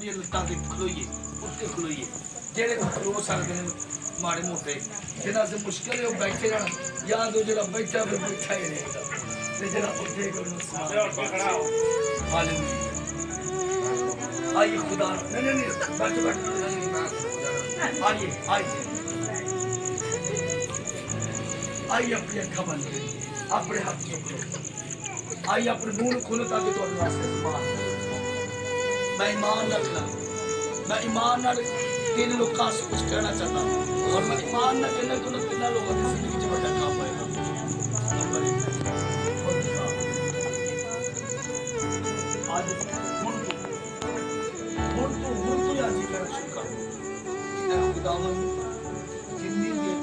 दी लत्तां ते खलोइए उत्ते खलोइए जेड़े खलो सकदे ने माड़े मोटे जिन्हां से मुश्किल है वो बैठे रहना या तो जरा बैठा फिर बैठा ही रहेगा ते जरा उठे हालेलुया आइए खुदा नहीं बैठ आइए आइए आइए अपनी अखा बंद करिए अपने हाथ चुको आइए अपने मुंह खोलो ताकि तुहाडे वास्ते सवाल मैं ईमान रखना मैं ईमान नाल तीन लोगों से कुछ कहना चाहता हूँ और मैं ईमान ना कहना तो तीन लोगों की जिंदगी च बड़ा काम होएगा आज हुण तू आज ही करना शुरू कर ऐ खुदावन जिंदगी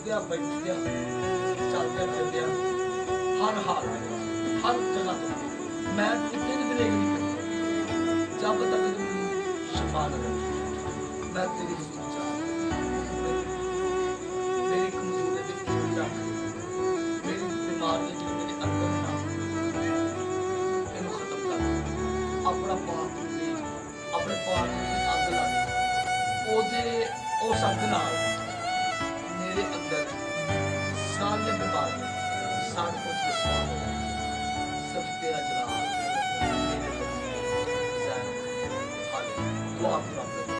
दे बैठदे चलते फिरदे हर हाल हर जगह तो मैं कितने भी नहीं करता जब तक शफा न मैं तेरी मेरी कमजोरी पे रख मेरी बीमारी जो मेरे अंदर ना इन्हें खत्म कर अपना पाप अपने पाप की अग ला दे उस अग नाल मेरे अंदर सारे बीमारी सारे कुछ सिर्फ तेरा चला